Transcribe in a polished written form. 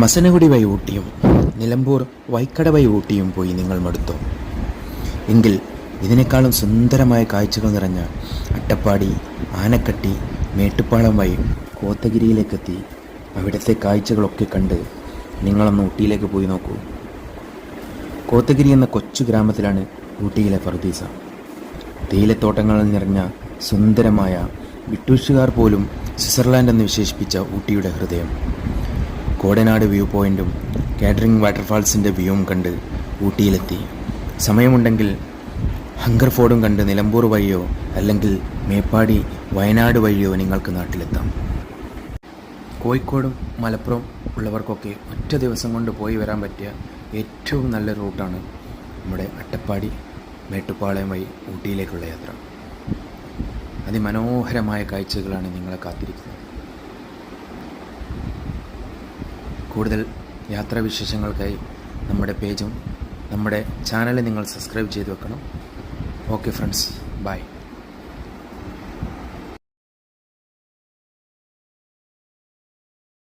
മസനഗുഡി വഴി ഊട്ടിയും നിലമ്പൂർ വൈക്കട വഴി ഊട്ടിയും പോയി നിങ്ങൾ മടുത്തോ? എങ്കിൽ ഇതിനേക്കാളും സുന്ദരമായ കാഴ്ചകൾ നിറഞ്ഞ അട്ടപ്പാടി, ആനക്കട്ടി, മേട്ടുപ്പാളം വഴി കോത്തഗിരിയിലേക്കെത്തി അവിടുത്തെ കാഴ്ചകളൊക്കെ കണ്ട് നിങ്ങളൊന്ന് ഊട്ടിയിലേക്ക് പോയി നോക്കൂ. കോത്തഗിരി എന്ന കൊച്ചു ഗ്രാമത്തിലാണ് ഊട്ടിയിലെ ഫർദീസ. തേയിലത്തോട്ടങ്ങളിൽ നിറഞ്ഞ സുന്ദരമായ ബ്രിട്ടീഷുകാർ പോലും സ്വിറ്റ്സർലാൻഡ് എന്ന് വിശേഷിപ്പിച്ച ഊട്ടിയുടെ ഹൃദയം. കോടനാട് വ്യൂ പോയിന്റും കാറ്ററിംഗ് വാട്ടർഫാൾസിൻ്റെ വ്യൂവും കണ്ട് ഊട്ടിയിലെത്തി. സമയമുണ്ടെങ്കിൽ ഹങ്കർ ഫോർഡും കണ്ട് നിലമ്പൂർ വഴിയോ അല്ലെങ്കിൽ മേപ്പാടി, വയനാട് വഴിയോ നിങ്ങൾക്ക് നാട്ടിലെത്താം. കോഴിക്കോടും മലപ്പുറം ഉള്ളവർക്കൊക്കെ ഒറ്റ ദിവസം കൊണ്ട് പോയി വരാൻ പറ്റിയ ഏറ്റവും നല്ല റൂട്ടാണ് നമ്മുടെ അട്ടപ്പാടി, മേട്ടുപ്പാളയം വഴി ഊട്ടിയിലേക്കുള്ള യാത്ര. അതിമനോഹരമായ കാഴ്ചകളാണ് നിങ്ങളെ കാത്തിരിക്കുന്നത്. കൂടുതൽ യാത്രാവിശേഷങ്ങൾക്കായി നമ്മുടെ പേജും നമ്മുടെ ചാനൽ നിങ്ങൾ സബ്സ്ക്രൈബ് ചെയ്ത് വെക്കണം. Okay friends, by.